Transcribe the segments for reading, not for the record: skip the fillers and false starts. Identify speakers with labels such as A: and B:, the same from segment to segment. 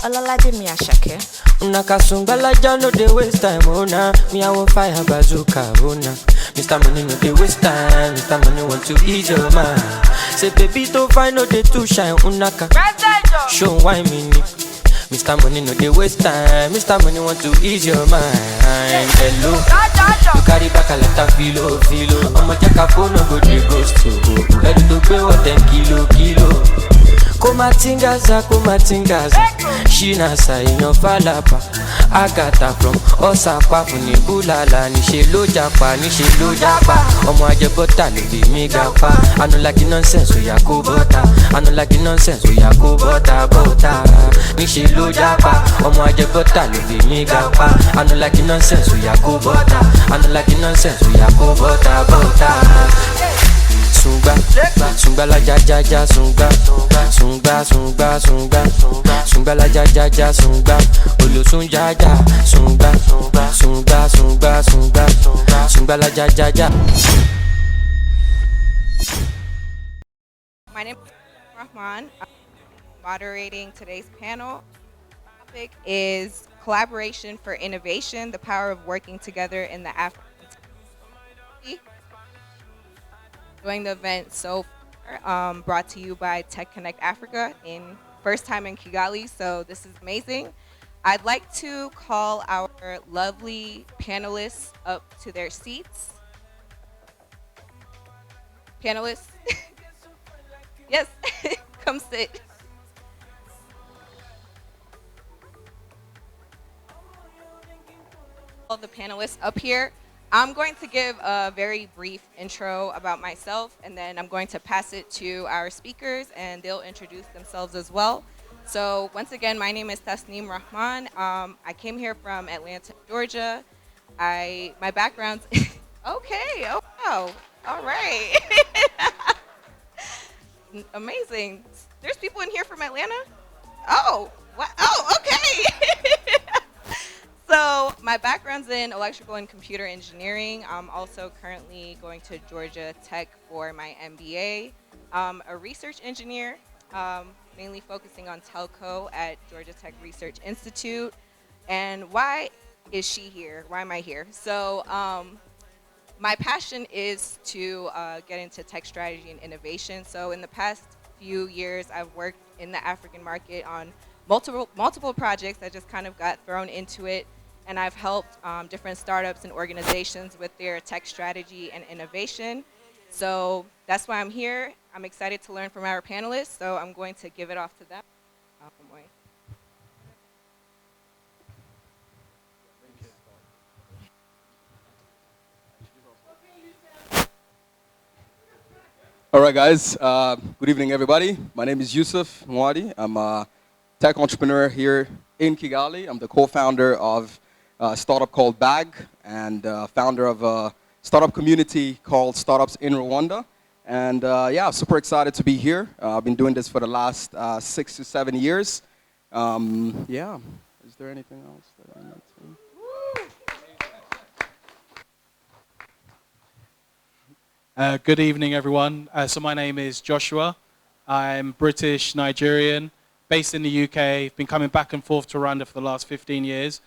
A: Olalaje mi Ashake.
B: Unaka sungbala no dey waste time, oh nah. Me I will fire bazooka, oh nah. Mr. Money no dey waste time, Mr. Money want to ease your mind. Say baby to find no dey too shine, unaka. Show why me ni. Mr. Money no dey waste time, Mr. Money want to ease your mind. Hello, you carry back a lot of filo. I'ma check a phone, no go dey ghost to. Ready to pay what 10 kilo. Kumatingaza, Shina sa inyo falapa. Agata from Osapa funi bulala. Nishe lo japa. Omo aje bota lo bi mi gapa. I no like the nonsense, so ya ko bota. Bota. Nishe lo japa. Omo aje bota lo bi mi gapa. I no like the nonsense, so ya ko bota. Bota. Sunga la ja sunga la ja sunga olo sunga la ja.
C: My name is Rahman. I'm moderating today's panel. The topic is collaboration for innovation, the power of working together in the African community. Doing the event so far, brought to you by Tech Connect Africa first time in Kigali, so this is amazing. I'd like to call our lovely panelists up to their seats. Panelists, yes, come sit. All the panelists up here. I'm going to give a very brief intro about myself, and then I'm going to pass it to our speakers, and they'll introduce themselves as well. So once again, my name is Tasneem Rahman. I came here from Atlanta, Georgia. My background, okay, oh wow, all right. Amazing. There's people in here from Atlanta? Oh, what? Oh, okay. So my background's in electrical and computer engineering. I'm also currently going to Georgia Tech for my MBA. I'm a research engineer, mainly focusing on telco at Georgia Tech Research Institute. And why is she here? Why am I here? So my passion is to get into tech strategy and innovation. So in the past few years, I've worked in the African market on multiple projects. I just kind of got thrown into it. And I've helped different startups and organizations with their tech strategy and innovation. So that's why I'm here. I'm excited to learn from our panelists, so I'm going to give it off to them.
D: All right, guys. Good evening, everybody. My name is Yusuf Mwadi. I'm a tech entrepreneur here in Kigali. I'm the co-founder of a startup called Bag and founder of a startup community called Startups in Rwanda. And yeah, super excited to be here. I've been doing this for the last 6 to 7 years. Yeah, is there anything else that I need
E: to? Good evening, everyone. So my name is Joshua. I'm British, Nigerian, based in the UK. Been coming back and forth to Rwanda for the last 15 years.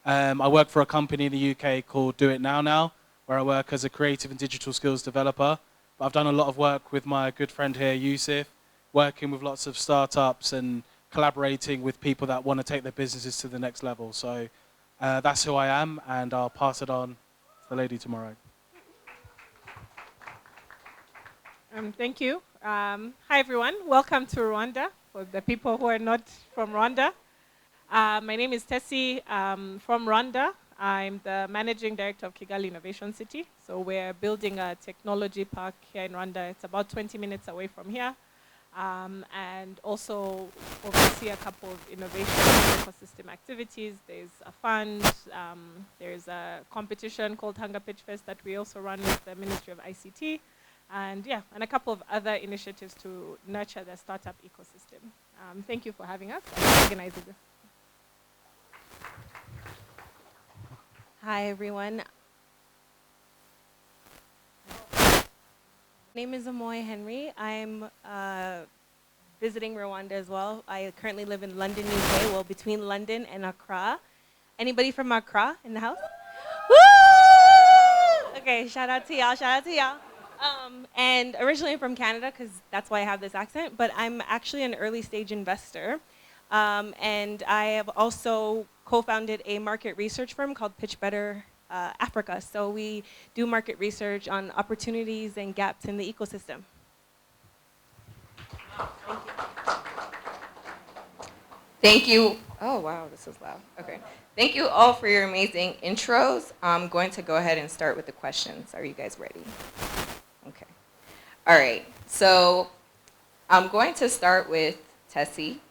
E: I work for a company in the UK called Do It Now, where I work as a creative and digital skills developer. But I've done a lot of work with my good friend here, Yusuf, working with lots of startups and collaborating with people that want to take their businesses to the next level. So that's who I am, and I'll pass it on to the lady tomorrow.
F: Thank you. Hi, everyone. Welcome to Rwanda, for the people who are not from Rwanda. My name is Tessie from Rwanda. I'm the managing director of Kigali Innovation City. So we're building a technology park here in Rwanda. It's about 20 minutes away from here. And also oversee a couple of innovation ecosystem activities. There's a fund, there's a competition called Hunger Pitch Fest that we also run with the Ministry of ICT. And yeah, and a couple of other initiatives to nurture the startup ecosystem. Thank you for having us and organizing this.
G: Hi, everyone. My name is Amoy Henry. I'm
A: visiting Rwanda as well. I currently live in London, UK, well, between London and Accra. Anybody from Accra in the house? Woo! Okay, shout out to y'all, shout out to y'all. And originally from Canada, because that's why I have this accent, but I'm actually an early stage investor. And I have also co-founded a market research firm called Pitch Better Africa. So we do market research on opportunities and gaps in the ecosystem.
C: Thank you. Oh, wow, this is loud. Okay. Thank you all for your amazing intros. I'm going to go ahead and start with the questions. Are you guys ready? Okay. All right. So I'm going to start with Tessie.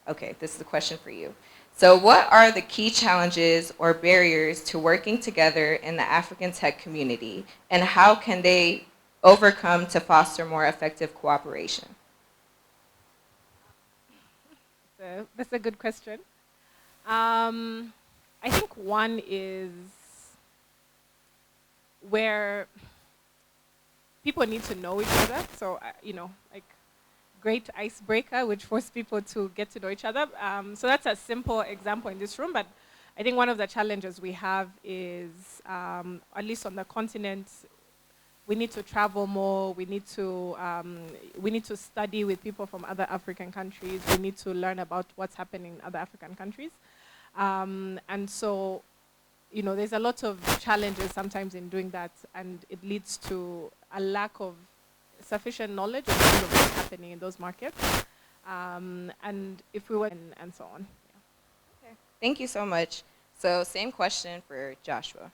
C: Okay, this is a question for you. So what are the key challenges or barriers to working together in the African tech community, and how can they overcome to foster more effective cooperation?
F: That's a good question. I think one is where people need to know each other. So, like great icebreaker, which force people to get to know each other. So that's a simple example in this room, but I think one of the challenges we have is, at least on the continent, we need to travel more. We need to study with people from other African countries. We need to learn about what's happening in other African countries. And so, there's a lot of challenges sometimes in doing that, and it leads to a lack of sufficient knowledge of what's happening in those markets. And if we were, and so on. Yeah.
C: Okay. Thank you so much. So same question for Joshua.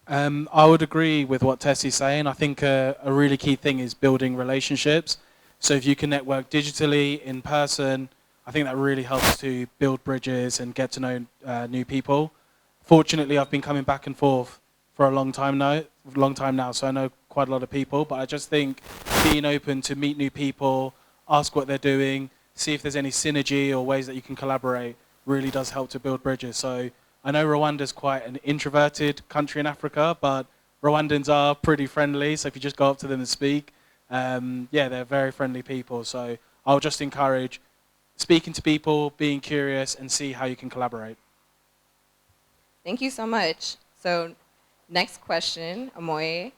E: I would agree with what Tessie's saying. I think a really key thing is building relationships. So if you can network digitally, in person, I think that really helps to build bridges and get to know new people. Fortunately, I've been coming back and forth for a long time now, so I know quite a lot of people. But I just think being open to meet new people, ask what they're doing, see if there's any synergy or ways that you can collaborate really does help to build bridges. So I know Rwanda's quite an introverted country in Africa, but Rwandans are pretty friendly. So if you just go up to them and speak, they're very friendly people. So I'll just encourage speaking to people, being curious, and see how you can collaborate.
C: Thank you so much. So next question, Amoye.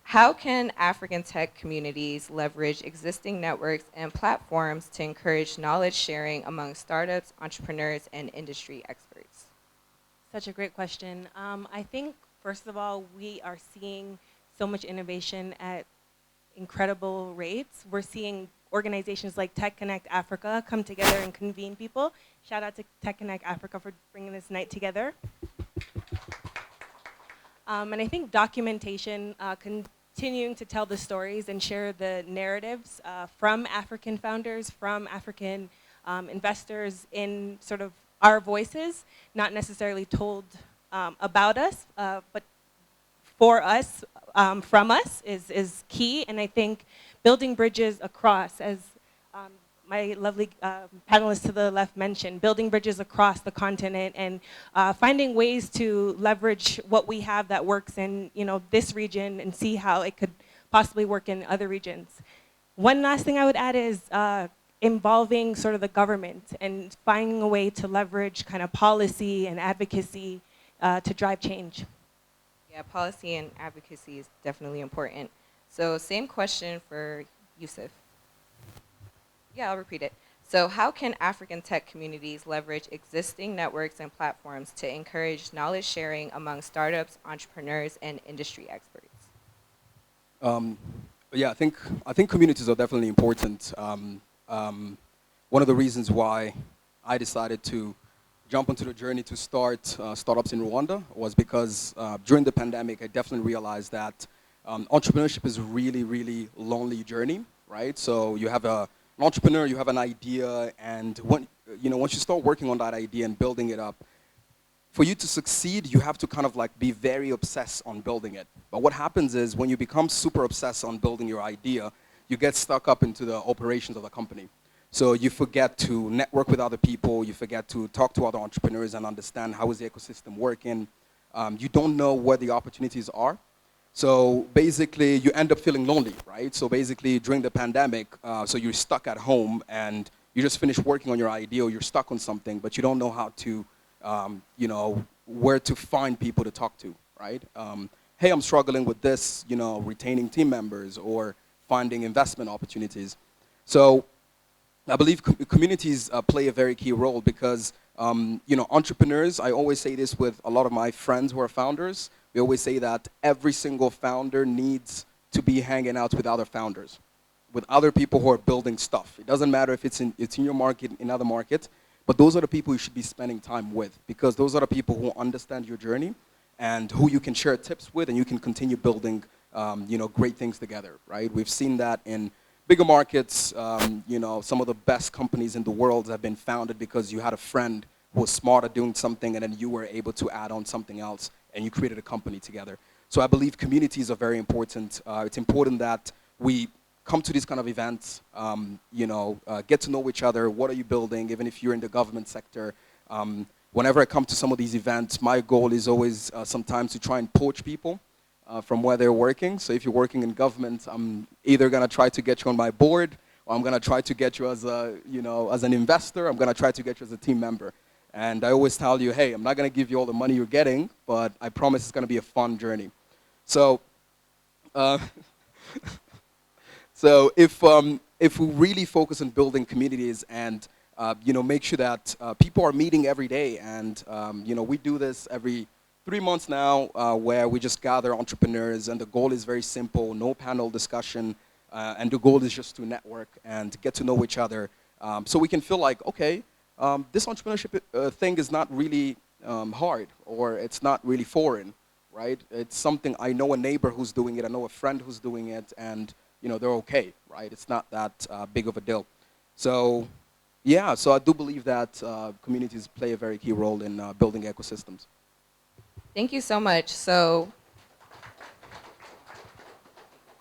C: How can African tech communities leverage existing networks and platforms to encourage knowledge sharing among startups, entrepreneurs, and industry experts?
A: Such a great question. I think, first of all, we are seeing so much innovation at incredible rates. We're seeing organizations like Tech Connect Africa come together and convene people. Shout out to Tech Connect Africa for bringing this night together. And I think documentation, continuing to tell the stories and share the narratives from African founders, from African investors in sort of our voices, not necessarily told about us, but for us, from us is key. And I think building bridges across, as my lovely panelists to the left mentioned, building bridges across the continent and finding ways to leverage what we have that works in this region and see how it could possibly work in other regions. One last thing I would add is involving sort of the government and finding a way to leverage kind of policy and advocacy to drive change.
C: Yeah, policy and advocacy is definitely important. So same question for Yusuf. Yeah, I'll repeat it. So how can African tech communities leverage existing networks and platforms to encourage knowledge sharing among startups, entrepreneurs, and industry experts?
D: Yeah, I think communities are definitely important. One of the reasons why I decided to jump onto the journey to start startups in Rwanda was because during the pandemic, I definitely realized that entrepreneurship is a really, really lonely journey, right? So you have an entrepreneur, you have an idea, and once you start working on that idea and building it up, for you to succeed, you have to kind of like be very obsessed on building it. But what happens is when you become super obsessed on building your idea, you get stuck up into the operations of the company. So you forget to network with other people, you forget to talk to other entrepreneurs and understand how is the ecosystem working. You don't know where the opportunities are. So basically, you end up feeling lonely, right? So basically, during the pandemic, so you're stuck at home and you just finished working on your idea or you're stuck on something, but you don't know how to, where to find people to talk to, right? Hey, I'm struggling with this, retaining team members or finding investment opportunities. So I believe communities play a very key role because, entrepreneurs, I always say this with a lot of my friends who are founders, we always say that every single founder needs to be hanging out with other founders, with other people who are building stuff. It doesn't matter if it's in your market, in other markets, but those are the people you should be spending time with because those are the people who understand your journey and who you can share tips with and you can continue building, great things together, right? We've seen that in bigger markets, some of the best companies in the world have been founded because you had a friend who was smart at doing something and then you were able to add on something else and you created a company together. So I believe communities are very important. It's important that we come to these kind of events, get to know each other. What are you building? Even if you're in the government sector. Whenever I come to some of these events, my goal is always sometimes to try and poach people from where they're working. So if you're working in government, I'm either going to try to get you on my board or I'm going to try to get you as as an investor. I'm going to try to get you as a team member. And I always tell you, hey, I'm not going to give you all the money you're getting, but I promise it's going to be a fun journey. So, so if we really focus on building communities and make sure that people are meeting every day, and we do this every 3 months now, where we just gather entrepreneurs, and the goal is very simple: no panel discussion, and the goal is just to network and get to know each other, so we can feel like, okay, this entrepreneurship thing is not really hard, or it's not really foreign, right? It's something, I know a neighbor who's doing it, I know a friend who's doing it, and they're okay, right? It's not that big of a deal. So yeah, so I do believe that communities play a very key role in building ecosystems.
C: Thank you so much. So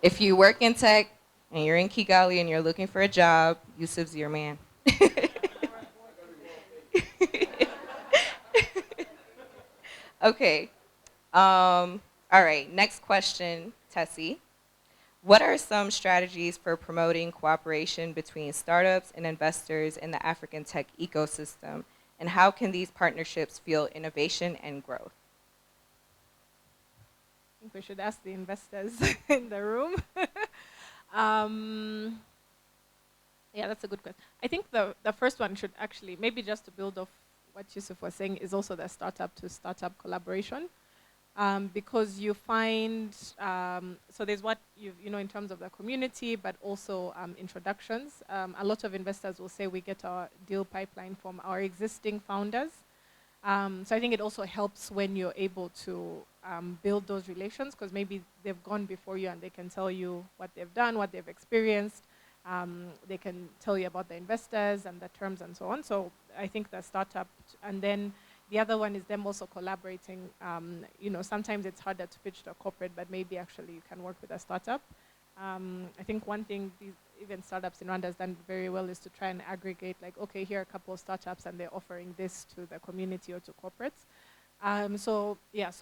C: if you work in tech and you're in Kigali and you're looking for a job, Yusuf's your man. Okay. All right. Next question, Tessie. What are some strategies for promoting cooperation between startups and investors in the African tech ecosystem? And how can these partnerships fuel innovation and growth?
F: I think we should ask the investors in the room. Yeah, that's a good question. I think the first one should actually, maybe just to build off what Yusuf was saying, is also the startup to startup collaboration. Because you find, so there's what in terms of the community, but also introductions. A lot of investors will say we get our deal pipeline from our existing founders. So I think it also helps when you're able to build those relations, because maybe they've gone before you and they can tell you what they've done, what they've experienced. They can tell you about the investors and the terms and so on. So I think the startup, and then the other one is them also collaborating. Sometimes it's harder to pitch to a corporate, but maybe actually you can work with a startup. I think one thing even startups in Rwanda has done very well is to try and aggregate, like, okay, here are a couple of startups and they're offering this to the community or to corporates. So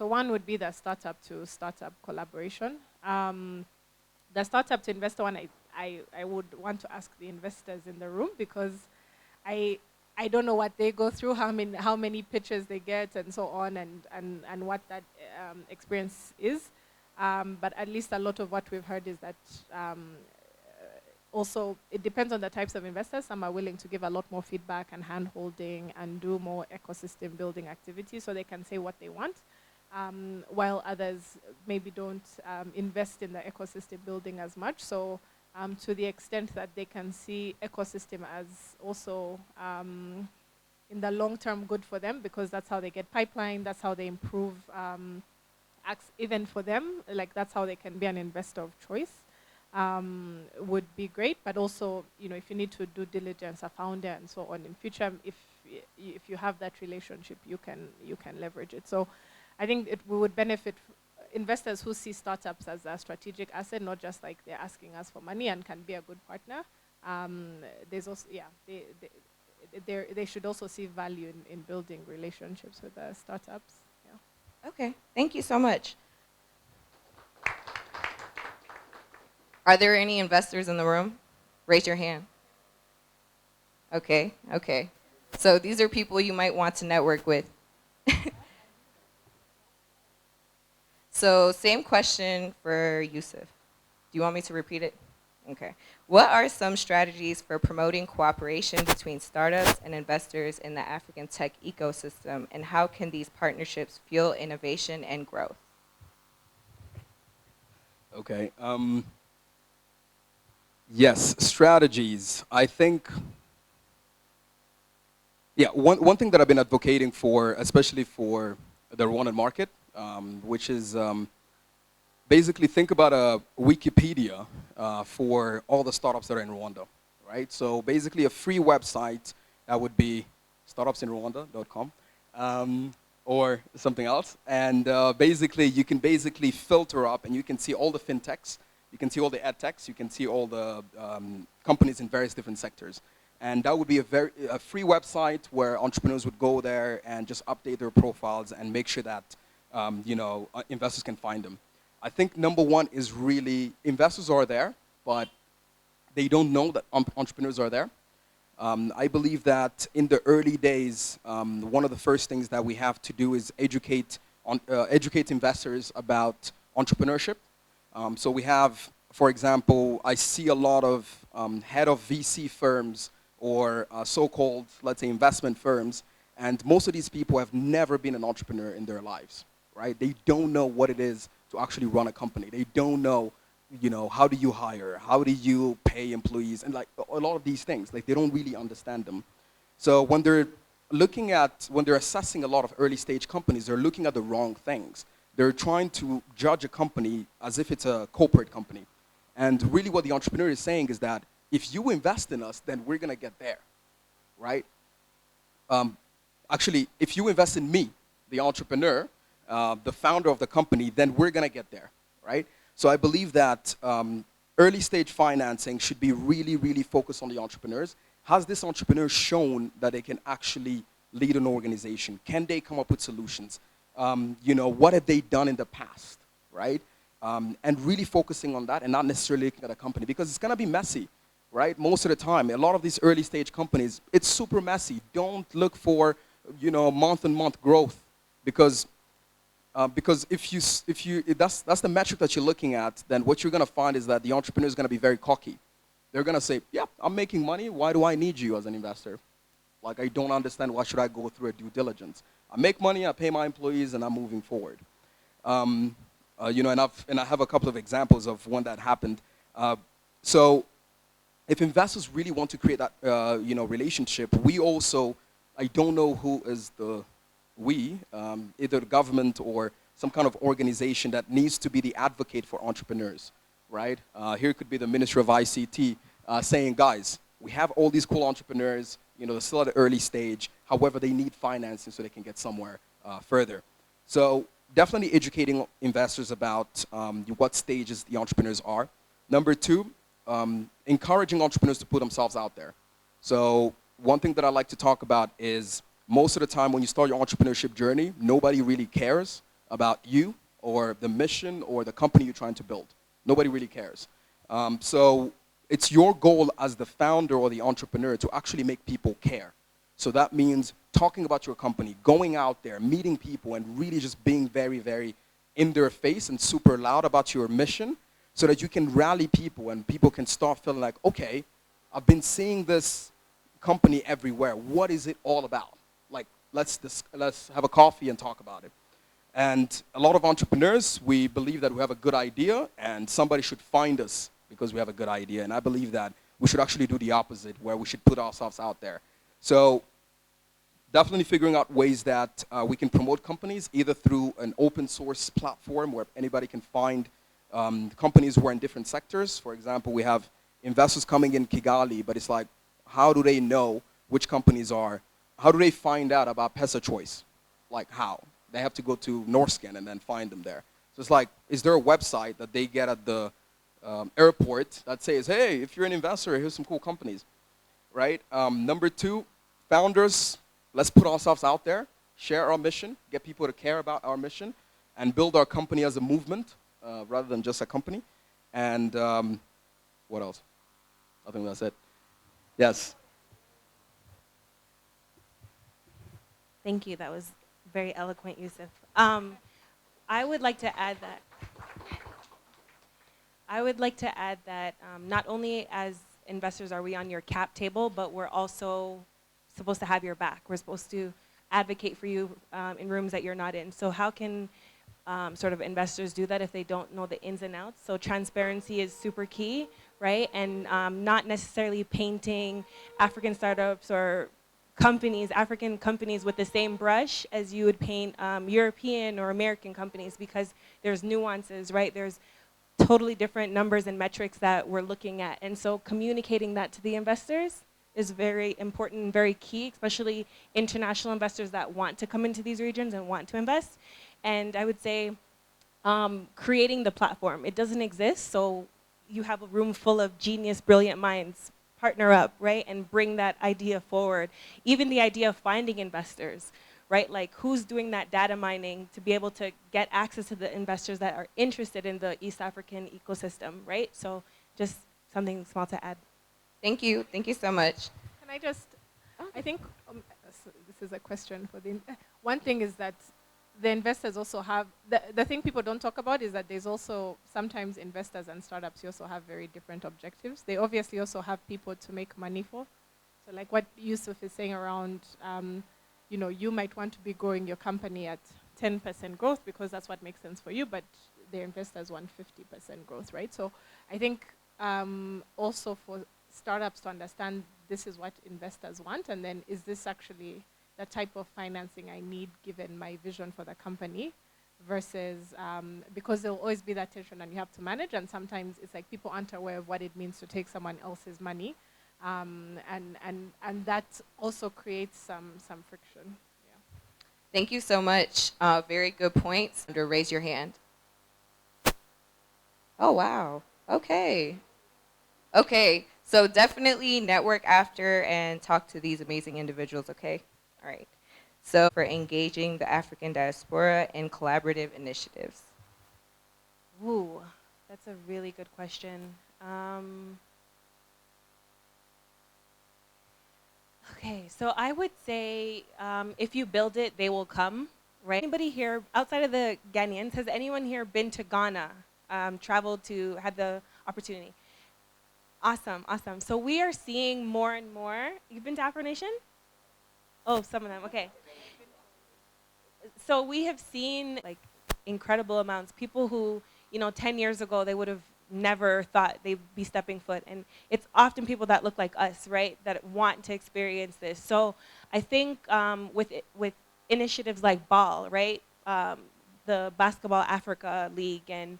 F: one would be the startup to startup collaboration. The startup to investor one, I would want to ask the investors in the room, because I don't know what they go through, how many pitches they get and so on, and what that experience is. But at least a lot of what we've heard is that also it depends on the types of investors. Some are willing to give a lot more feedback and hand-holding and do more ecosystem building activities so they can say what they want, while others maybe don't invest in the ecosystem building as much. So to the extent that they can see ecosystem as also in the long term good for them, because that's how they get pipeline, that's how they improve even for them, like that's how they can be an investor of choice, would be great. But also, if you need to do diligence, a founder and so on in future, if you have that relationship, you can leverage it. So I think we would benefit investors who see startups as a strategic asset, not just like they're asking us for money, and can be a good partner. There's also, they should also see value in building relationships with the startups. Yeah.
C: Okay, thank you so much. Are there any investors in the room? Raise your hand. Okay, okay. So these are people you might want to network with. So same question for Yusuf. Do you want me to repeat it? Okay. What are some strategies for promoting cooperation between startups and investors in the African tech ecosystem, and how can these partnerships fuel innovation and growth?
D: Okay. Yes, strategies. I think, yeah, one thing that I've been advocating for, especially for the Rwandan market, which is basically think about a Wikipedia for all the startups that are in Rwanda, right? So basically a free website that would be startupsinrwanda.com or something else. And basically you can basically filter up and you can see all the fintechs, you can see all the ed techs, you can see all the companies in various different sectors. And that would be a free website where entrepreneurs would go there and just update their profiles and make sure that investors can find them. I think number one is really investors are there, but they don't know that entrepreneurs are there. I believe that in the early days, one of the first things that we have to do is educate investors about entrepreneurship. So we have, for example, I see a lot of head of VC firms or so-called, let's say, investment firms, and most of these people have never been an entrepreneur in their lives, right? They don't know what it is to actually run a company. They don't know, how do you hire? How do you pay employees? And like a lot of these things, like they don't really understand them. So when they're assessing a lot of early stage companies, they're looking at the wrong things. They're trying to judge a company as if it's a corporate company. And really what the entrepreneur is saying is that if you invest in us, then we're gonna get there, right? Actually, if you invest in me, the entrepreneur, the founder of the company, then we're gonna get there, right? So I believe that early stage financing should be really, really focused on the entrepreneurs. Has this entrepreneur shown that they can actually lead an organization? Can they come up with solutions? What have they done in the past, right? And really focusing on that and not necessarily looking at a company because it's gonna be messy, right? Most of the time, a lot of these early stage companies, it's super messy. Don't look for, month-on-month growth because if that's the metric that you're looking at, then what you're gonna find is that the entrepreneur is gonna be very cocky. They're gonna say, yeah, I'm making money. Why do I need you as an investor? Like, I don't understand why should I go through a due diligence. I make money, I pay my employees, and I'm moving forward. And I have a couple of examples of when that happened. So if investors really want to create that, relationship, we also, I don't know who is either the government or some kind of organization that needs to be the advocate for entrepreneurs, right? Here could be the Ministry of ICT saying, guys, we have all these cool entrepreneurs, they're still at the early stage. However, they need financing so they can get somewhere further. So definitely educating investors about what stages the entrepreneurs are. Number two, encouraging entrepreneurs to put themselves out there. So one thing that I like to talk about is most of the time when you start your entrepreneurship journey, nobody really cares about you or the mission or the company you're trying to build. Nobody really cares. So it's your goal as the founder or the entrepreneur to actually make people care. So that means talking about your company, going out there, meeting people, and really just being very, very in their face and super loud about your mission so that you can rally people and people can start feeling like, okay, I've been seeing this company everywhere. What is it all about? Like, let's have a coffee and talk about it. And a lot of entrepreneurs, we believe that we have a good idea and somebody should find us because we have a good idea. And I believe that we should actually do the opposite, where we should put ourselves out there. So definitely figuring out ways that we can promote companies, either through an open source platform where anybody can find companies who are in different sectors. For example, we have investors coming in Kigali, but it's like, how do they know which companies are? How do they find out about Pesa Choice? Like how? They have to go to Norscan and then find them there. So it's like, is there a website that they get at the airport that says, hey, if you're an investor, here's some cool companies, right? Number two, founders, let's put ourselves out there, share our mission, get people to care about our mission, and build our company as a movement rather than just a company. And What else? I think that's it. Yes.
A: Thank you. That was very eloquent, Yusuf. I would like to add that. Not only as investors are we on your cap table, but we're also supposed to have your back. We're supposed to advocate for you in rooms that you're not in. So how can sort of investors do that if they don't know the ins and outs? So transparency is super key, right? And not necessarily painting African startups or companies, African companies with the same brush as you would paint European or American companies, because there's nuances, right? There's totally different numbers and metrics that we're looking at. And so communicating that to the investors is very important and very key, especially international investors that want to come into these regions and want to invest. And I would say creating the platform. It doesn't exist, so you have a room full of genius, brilliant minds. Partner up, right, and bring that idea forward. Even the idea of finding investors, right? Like, who's doing that data mining to be able to get access to the investors that are interested in the East African ecosystem, right? So just something small to add.
C: Thank you. Thank you so much.
F: Can I just, I think this is a question for the, one thing is that the investors also have, the thing people don't talk about is that there's also, sometimes investors and startups, you also have very different objectives. They obviously also have people to make money for. So like what Yusuf is saying around, you know, you might want to be growing your company at 10% growth because that's what makes sense for you, but the investors want 50% growth, right? So I think also for startups to understand this is what investors want, and then is this actually the type of financing I need given my vision for the company, versus, because there'll always be that tension and you have to manage, and sometimes it's like people aren't aware of what it means to take someone else's money, and that also creates some friction. Yeah.
C: Thank you so much. Very good points. Raise your hand. Oh, wow. Okay. Okay, so definitely network after and talk to these amazing individuals, okay? All right. So for engaging the African diaspora in collaborative initiatives.
A: Ooh, that's a really good question. Okay, so I would say if you build it, they will come, right? Anybody here, outside of the Ghanaians, has anyone here been to Ghana, traveled to, had the opportunity? Awesome, awesome. So we are seeing more and more. You've been to Afro Nation? Oh, some of them, okay. So we have seen like incredible amounts. People who, 10 years ago, they would have never thought they'd be stepping foot. And it's often people that look like us, right, that want to experience this. So I think with initiatives like BAL, right, the Basketball Africa League, and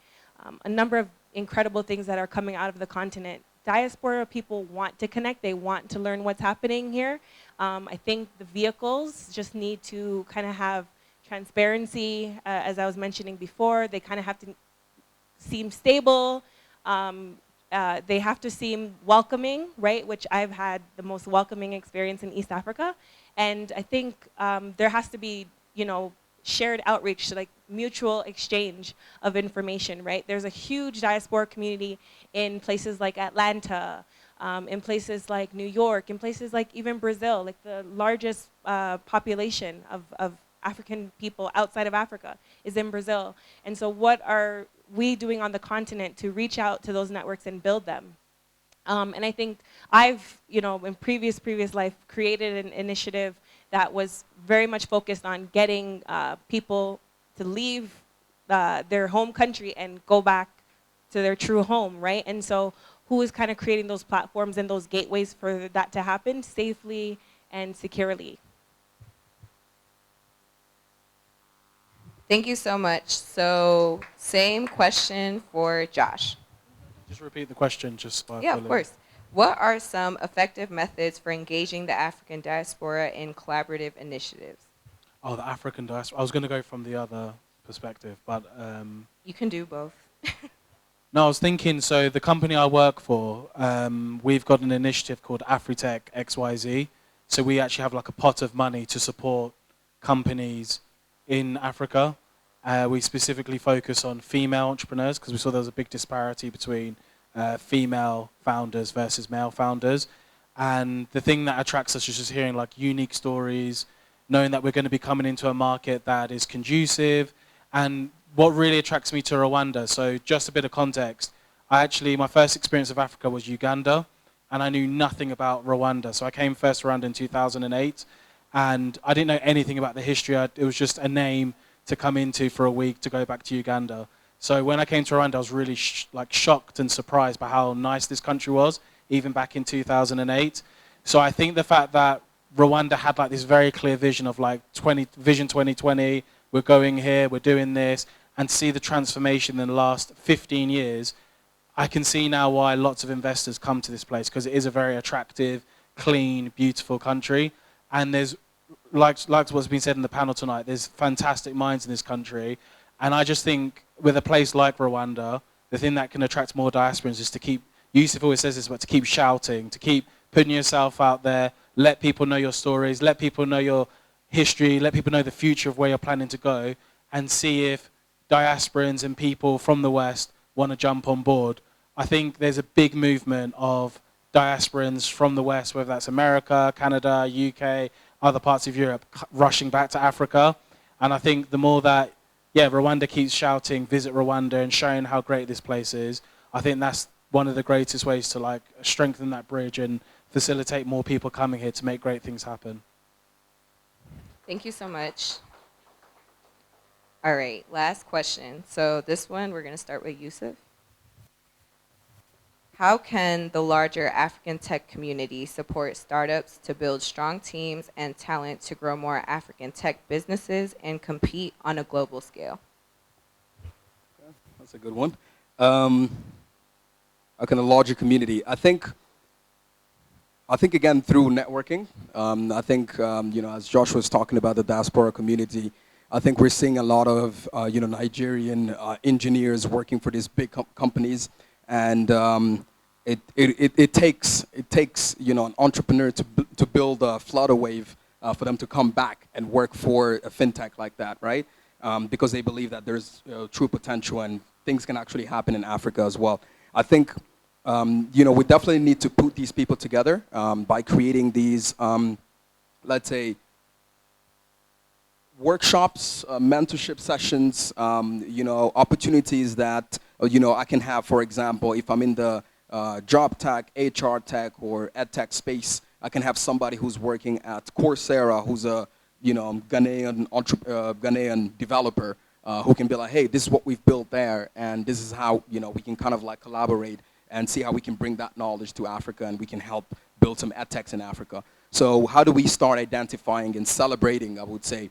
A: a number of incredible things that are coming out of the continent, diaspora people want to connect. They want to learn what's happening here. I think the vehicles just need to kind of have transparency, as I was mentioning before. They kind of have to seem stable. They have to seem welcoming, right? Which I've had the most welcoming experience in East Africa. And I think there has to be, shared outreach, to like mutual exchange of information, right? There's a huge diaspora community in places like Atlanta, in places like New York, in places like even Brazil, like the largest population of African people outside of Africa is in Brazil. And so what are we doing on the continent to reach out to those networks and build them? And I think I've, in previous life, created an initiative that was very much focused on getting people to leave their home country and go back to their true home, right? And so who is kind of creating those platforms and those gateways for that to happen safely and securely?
C: Thank you so much. So same question for Josh.
E: Just repeat the question, just by
C: Yeah, of course. What are some effective methods for engaging the African diaspora in collaborative initiatives?
E: Oh, the African diaspora. I was going to go from the other perspective, but...
C: You can do both.
E: No, I was thinking, so the company I work for, we've got an initiative called AfriTech XYZ. So we actually have like a pot of money to support companies in Africa. We specifically focus on female entrepreneurs because we saw there was a big disparity between female founders versus male founders. And the thing that attracts us is just hearing like unique stories, knowing that we're going to be coming into a market that is conducive. And what really attracts me to Rwanda, so just a bit of context, my first experience of Africa was Uganda, and I knew nothing about Rwanda. So I came first to Rwanda in 2008, and I didn't know anything about the history. It was just a name to come into for a week to go back to Uganda. So when I came to Rwanda, I was really shocked and surprised by how nice this country was, even back in 2008. So I think the fact that Rwanda had like this very clear vision of like Vision 2020, we're going here, we're doing this, and see the transformation in the last 15 years, I can see now why lots of investors come to this place, because it is a very attractive, clean, beautiful country. And there's, like what's been said in the panel tonight, there's fantastic minds in this country. And I just think with a place like Rwanda, the thing that can attract more diasporans is to keep, Yusuf always says this, but to keep shouting, to keep putting yourself out there, let people know your stories, let people know your history, let people know the future of where you're planning to go, and see if diasporans and people from the West want to jump on board. I think there's a big movement of diasporans from the West, whether that's America, Canada, UK, other parts of Europe, rushing back to Africa. And I think the more that, Rwanda keeps shouting, visit Rwanda, and showing how great this place is, I think that's one of the greatest ways to like strengthen that bridge and facilitate more people coming here to make great things happen.
C: Thank you so much. All right, last question. So this one, we're going to start with Yusuf. How can the larger African tech community support startups to build strong teams and talent to grow more African tech businesses and compete on a global scale?
D: That's a good one. How can a larger community? I think again through networking. I think as Josh was talking about the diaspora community, I think we're seeing a lot of Nigerian engineers working for these big companies, and it takes an entrepreneur to build a flutter wave for them to come back and work for a fintech like that, right? Because they believe that there's true potential and things can actually happen in Africa as well. I think we definitely need to put these people together by creating these, let's say, workshops, mentorship sessions, opportunities that I can have. For example, if I'm in the job tech, HR tech, or ed tech space, I can have somebody who's working at Coursera, who's a Ghanaian developer, who can be like, hey, this is what we've built there, and this is how we can kind of like collaborate and see how we can bring that knowledge to Africa, and we can help build some ed techs in Africa. So how do we start identifying and celebrating, I would say,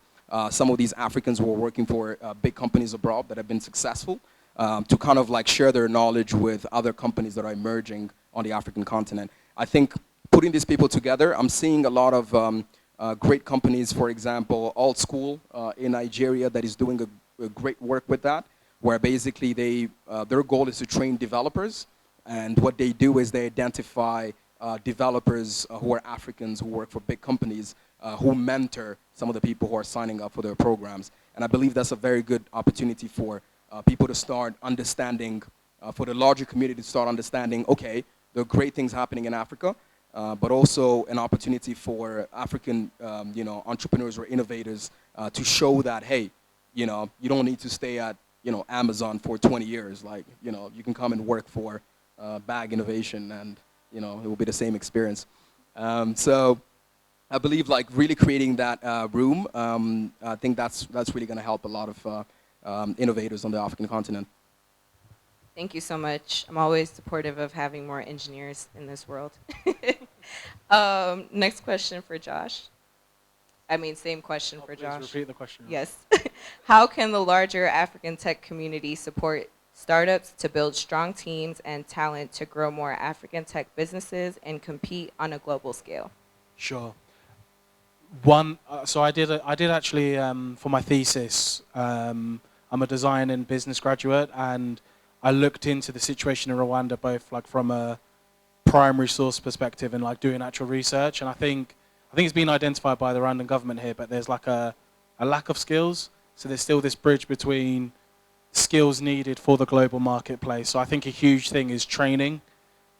D: some of these Africans who are working for big companies abroad that have been successful, to kind of like share their knowledge with other companies that are emerging on the African continent. I think putting these people together, I'm seeing a lot of great companies, for example, Alt School in Nigeria that is doing a great work with that, where basically their goal is to train developers, and what they do is they identify developers who are Africans who work for big companies, who mentor some of the people who are signing up for their programs. And I believe that's a very good opportunity for people to start understanding, for the larger community to start understanding, okay, there are great things happening in Africa, but also an opportunity for African entrepreneurs or innovators to show that, hey, you don't need to stay at Amazon for 20 years. Like, you can come and work for Bag Innovation, and it will be the same experience. So I believe like really creating that room, I think that's really going to help a lot of innovators on the African continent.
C: Thank you so much. I'm always supportive of having more engineers in this world. Next question for Josh. I mean, same question for Josh.
E: Please repeat the question.
C: Yes. How can the larger African tech community support startups to build strong teams and talent to grow more African tech businesses and compete on a global scale?
E: Sure. So I did actually for my thesis. I'm a design and business graduate, and I looked into the situation in Rwanda both like from a primary source perspective and like doing actual research. And I think it's been identified by the Rwandan government here, but there's like a lack of skills. So there's still this bridge between skills needed for the global marketplace. So I think a huge thing is training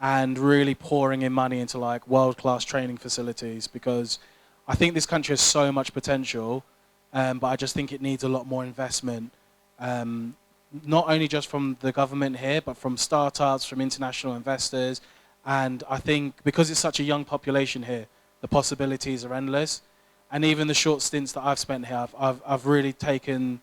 E: and really pouring in money into like world-class training facilities, because I think this country has so much potential, but I just think it needs a lot more investment, not only just from the government here, but from startups, from international investors. And I think because it's such a young population here, the possibilities are endless. And even the short stints that I've spent here, I've really taken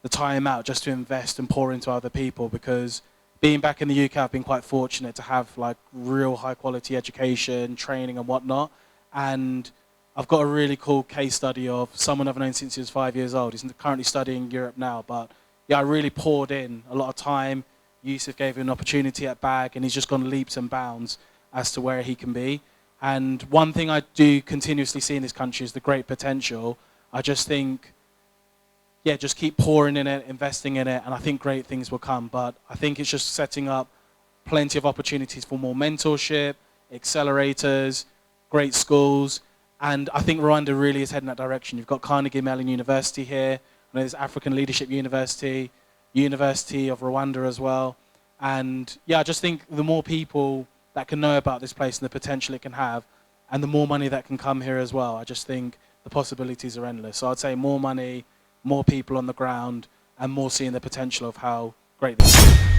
E: the time out just to invest and pour into other people, because being back in the UK, I've been quite fortunate to have like real high quality education, training and whatnot. And I've got a really cool case study of someone I've known since he was 5 years old. He's currently studying Europe now, but yeah, I really poured in a lot of time. Yusuf gave him an opportunity at BAG, and he's just gone leaps and bounds as to where he can be. And one thing I do continuously see in this country is the great potential. I just think, yeah, just keep pouring in it, investing in it, and I think great things will come. But I think it's just setting up plenty of opportunities for more mentorship, accelerators, great schools. And I think Rwanda really is heading that direction. You've got Carnegie Mellon University here, and there's African Leadership University, University of Rwanda as well. And yeah, I just think the more people that can know about this place and the potential it can have, and the more money that can come here as well, I just think the possibilities are endless. So I'd say more money, more people on the ground, and more seeing the potential of how great this is.